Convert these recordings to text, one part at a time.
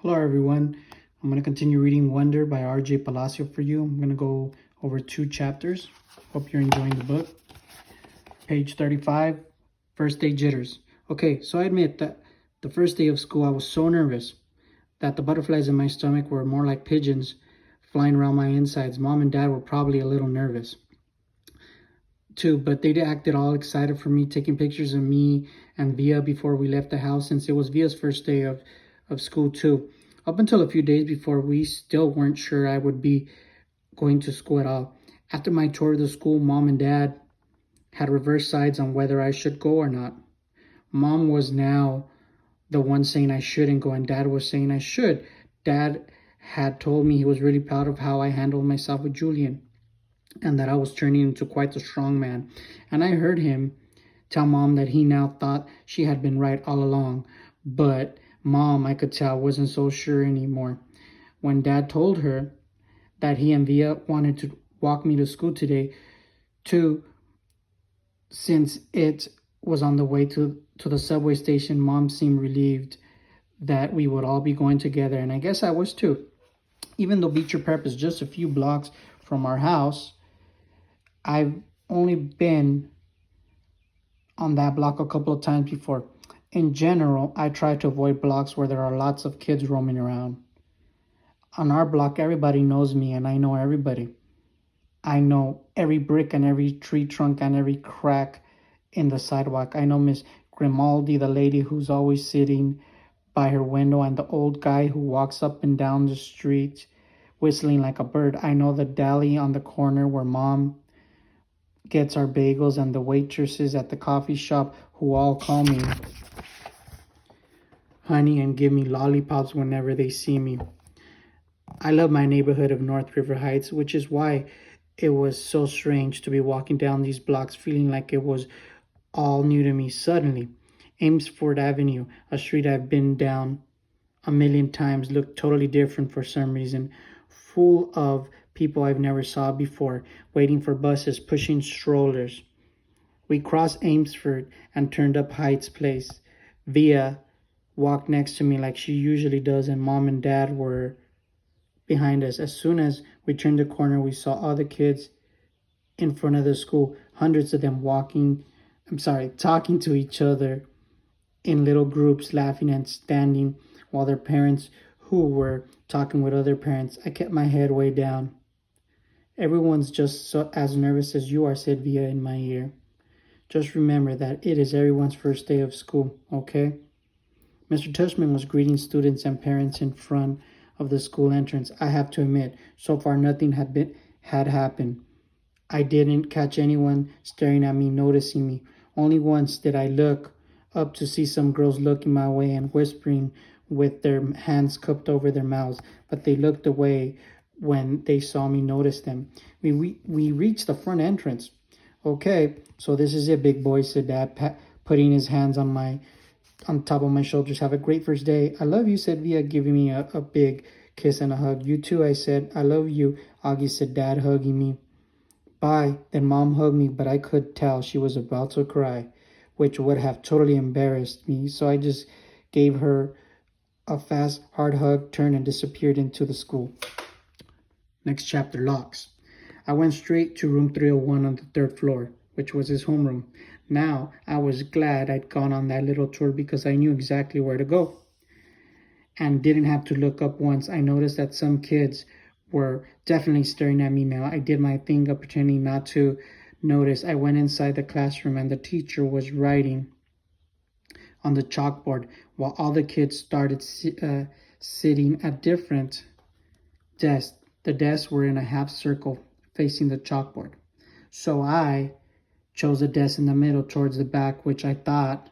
Hello everyone. I'm going to continue reading Wonder by R.J. Palacio for you. I'm going to go over 2 chapters. Hope you're enjoying the book. Page 35, First Day Jitters. Okay, so I admit that the first day of school I was so nervous that the butterflies in my stomach were more like pigeons flying around my insides. Mom and Dad were probably a little nervous too, but they acted all excited for me, taking pictures of me and Via before we left the house, since it was Via's first day of school too. Up until a few days before, we still weren't sure I would be going to school at all. After my tour of the school, Mom and Dad had reversed sides on whether I should go or not. Mom was now the one saying I shouldn't go, and Dad was saying I should. Dad had told me he was really proud of how I handled myself with Julian, and that I was turning into quite a strong man. And I heard him tell Mom that he now thought she had been right all along. But Mom, I could tell, wasn't so sure anymore. When Dad told her that he and Via wanted to walk me to school today, too, since it was on the way to the subway station, Mom seemed relieved that we would all be going together, and I guess I was too. Even though Beecher Prep is just a few blocks from our house, I've only been on that block a couple of times before. In general, I try to avoid blocks where there are lots of kids roaming around. On our block, everybody knows me, and I know everybody. I know every brick and every tree trunk and every crack in the sidewalk. I know Miss Grimaldi, the lady who's always sitting by her window, and the old guy who walks up and down the street whistling like a bird. I know the deli on the corner where Mom gets our bagels, and the waitresses at the coffee shop who all call me honey and give me lollipops whenever they see me. I love my neighborhood of North River Heights, which is why it was so strange to be walking down these blocks feeling like it was all new to me. Suddenly, Amesford Avenue, a street I've been down a million times, looked totally different for some reason, full of people I've never saw before, waiting for buses, pushing strollers. We crossed Amesford and turned up Heights Place. Via walked next to me like she usually does, and Mom and Dad were behind us. As soon as we turned the corner, we saw other kids in front of the school, hundreds of them talking to each other in little groups, laughing and standing, while their parents, who were talking with other parents. I kept my head way down. Everyone's just as nervous as you are, said Via in my ear. Just remember that it is everyone's first day of school, okay? Mr. Tushman was greeting students and parents in front of the school entrance. I have to admit, so far nothing had happened. I didn't catch anyone staring at me, noticing me. Only once did I look up to see some girls looking my way and whispering with their hands cupped over their mouths, but they looked away when they saw me notice them. We reached the front entrance. Okay, so this is it, big boy, said Dad, putting his hands on top of my shoulders. Have a great first day. I love you, said Via, giving me a big kiss and a hug. You too, I said. I love you, Augie, said Dad, hugging me. Bye. Then Mom hugged me, but I could tell she was about to cry, which would have totally embarrassed me. So I just gave her a fast, hard hug, turned, and disappeared into the school. Next chapter, Locks. I went straight to room 301 on the 3rd floor, which was his homeroom. Now, I was glad I'd gone on that little tour because I knew exactly where to go and didn't have to look up once. I noticed that some kids were definitely staring at me now. I did my thing of pretending not to notice. I went inside the classroom, and the teacher was writing on the chalkboard while all the kids started sitting at different desks. The desks were in a half circle facing the chalkboard. So I chose a desk in the middle towards the back, which I thought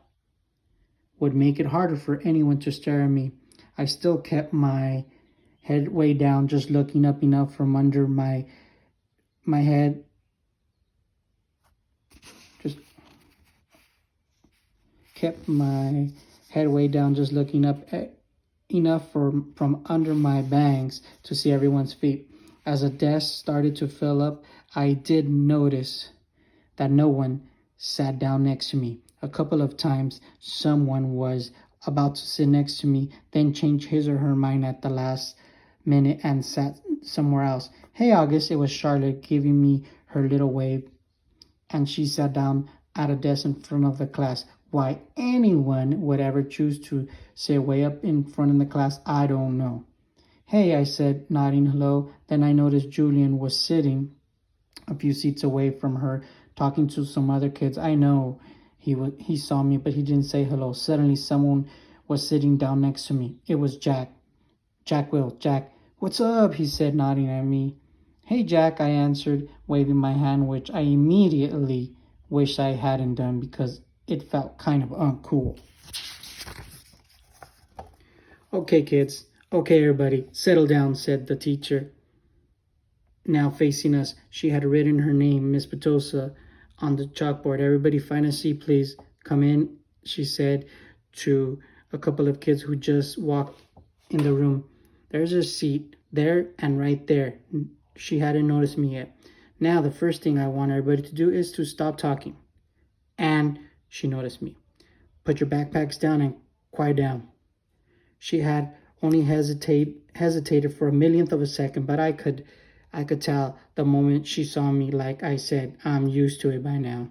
would make it harder for anyone to stare at me. I still kept my head way down, just looking up enough from under my head. Just kept my head way down, just looking up enough from under my bangs to see everyone's feet. As the desk started to fill up, I did notice that no one sat down next to me. A couple of times, someone was about to sit next to me, then changed his or her mind at the last minute and sat somewhere else. Hey, August, it was Charlotte giving me her little wave, and she sat down at a desk in front of the class. Why anyone would ever choose to sit way up in front of the class, I don't know. Hey, I said, nodding hello. Then I noticed Julian was sitting a few seats away from her, talking to some other kids. I know he saw me, but he didn't say hello. Suddenly, someone was sitting down next to me. It was Jack. Jack, what's up? He said, nodding at me. Hey, Jack, I answered, waving my hand, which I immediately wished I hadn't done because it felt kind of uncool. Okay, kids. Okay, everybody, settle down, said the teacher. Now facing us, she had written her name, Miss Petosa, on the chalkboard. Everybody find a seat, please. Come in, she said to a couple of kids who just walked in the room. There's a seat there and right there. She hadn't noticed me yet. Now, the first thing I want everybody to do is to stop talking. And she noticed me. Put your backpacks down and quiet down. She had only hesitated for a millionth of a second, but I could tell the moment she saw me. Like I said, I'm used to it by now.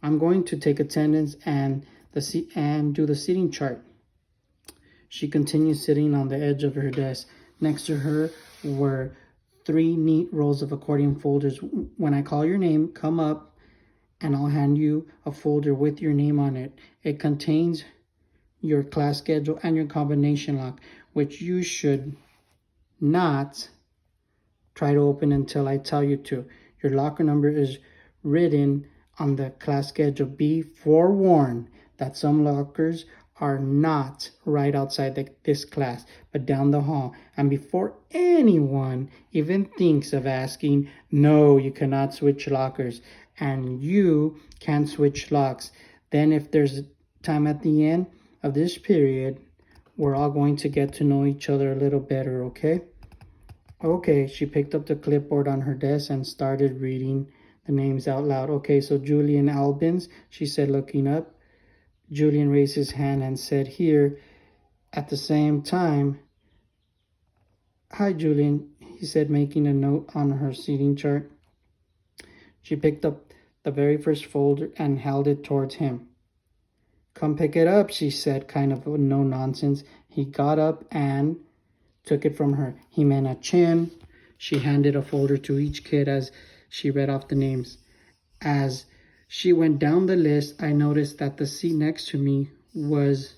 I'm going to take attendance and do the seating chart. She continued sitting on the edge of her desk. Next to her were 3 neat rows of accordion folders. When I call your name, come up and I'll hand you a folder with your name on it. It contains your class schedule and your combination lock, which you should not try to open until I tell you to. Your locker number is written on the class schedule. Be forewarned that some lockers are not right outside this class, but down the hall. And before anyone even thinks of asking, no, you cannot switch lockers. And you can't switch locks. Then if there's time at the end of this period, we're all going to get to know each other a little better, okay? Okay, she picked up the clipboard on her desk and started reading the names out loud. Okay, so Julian Albins, she said, looking up. Julian raised his hand and said, here. At the same time, hi, Julian, he said, making a note on her seating chart. She picked up the very first folder and held it towards him. Come pick it up, she said, kind of no nonsense. He got up and took it from her. He meant a chin. She handed a folder to each kid as she read off the names. As she went down the list, I noticed that the seat next to me was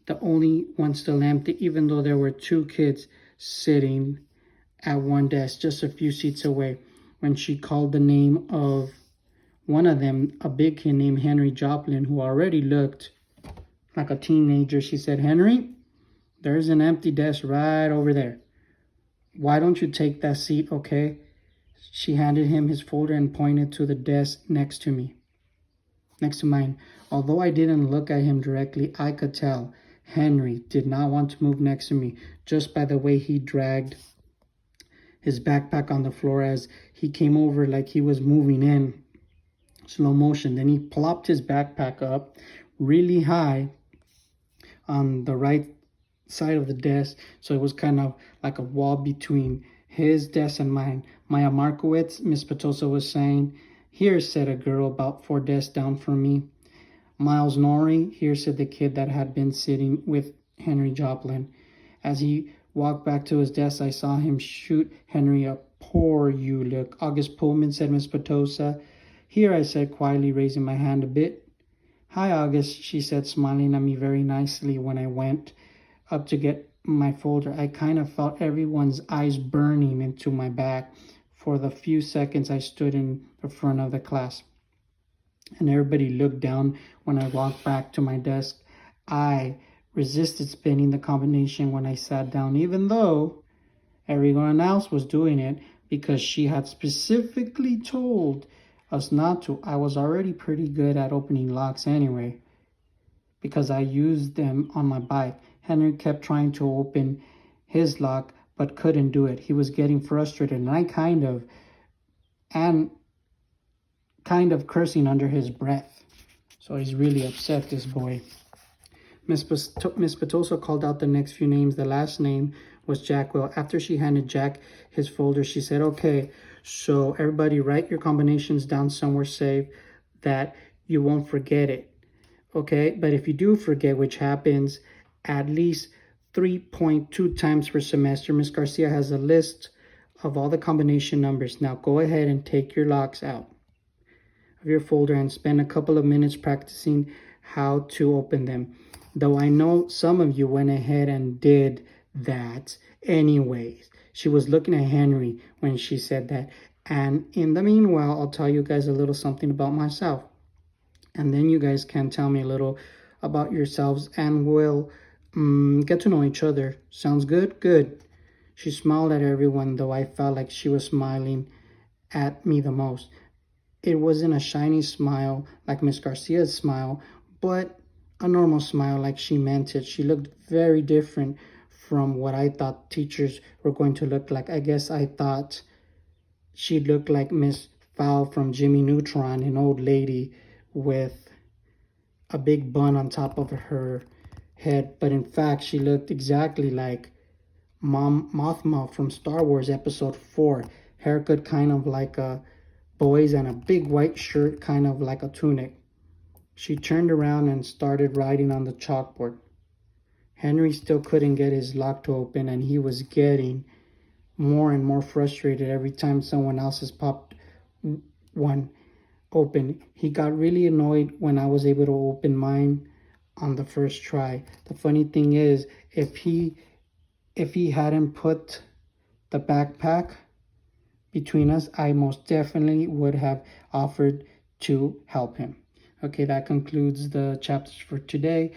the only one still empty, even though there were 2 kids sitting at one desk just a few seats away. When she called the name of one of them, a big kid named Henry Joplin, who already looked like a teenager, she said, Henry, there's an empty desk right over there. Why don't you take that seat, okay? She handed him his folder and pointed to the desk next to mine. Although I didn't look at him directly, I could tell Henry did not want to move next to me, just by the way he dragged his backpack on the floor as he came over like he was moving in slow motion. Then he plopped his backpack up really high on the right side of the desk, so it was kind of like a wall between his desk and mine. Maya Markowitz, Miss Petosa was saying. Here, said a girl about 4 desks down from me. Miles Norrie, here, said the kid that had been sitting with Henry Joplin. As he walked back to his desk, I saw him shoot Henry a poor you look. August Pullman, said Miss Petosa. Here, I said, quietly raising my hand a bit. Hi, August, she said, smiling at me very nicely. When I went up to get my folder, I kind of felt everyone's eyes burning into my back for the few seconds I stood in the front of the class. And everybody looked down when I walked back to my desk. I resisted spinning the combination when I sat down, even though everyone else was doing it because she had specifically told us not to. I was already pretty good at opening locks anyway, because I used them on my bike. Henry kept trying to open his lock, but couldn't do it. He was getting frustrated, and I kind of cursing under his breath. So he's really upset, this boy. Miss Petosa called out the next few names. The last name was Jackwell. After she handed Jack his folder, she said, okay, so everybody write your combinations down somewhere safe that you won't forget it. Okay, but if you do forget, which happens at least 3.2 times per semester, Miss Garcia has a list of all the combination numbers. Now go ahead and take your locks out of your folder and spend a couple of minutes practicing how to open them. Though I know some of you went ahead and did that anyways. She was looking at Henry when she said that. And in the meanwhile, I'll tell you guys a little something about myself. And then you guys can tell me a little about yourselves and we'll get to know each other. Sounds good? Good. She smiled at everyone, though I felt like she was smiling at me the most. It wasn't a shiny smile like Miss Garcia's smile, but a normal smile like she meant it. She looked very different from what I thought teachers were going to look like. I guess I thought she looked like Miss Fowl from Jimmy Neutron, an old lady with a big bun on top of her head. But in fact, she looked exactly like Mom Mothma from Star Wars Episode 4. Haircut kind of like a boys and a big white shirt kind of like a tunic. She turned around and started writing on the chalkboard. Henry still couldn't get his lock to open, and he was getting more and more frustrated every time someone else's popped one open. He got really annoyed when I was able to open mine on the first try. The funny thing is, if he hadn't put the backpack between us, I most definitely would have offered to help him. Okay, that concludes the chapters for today.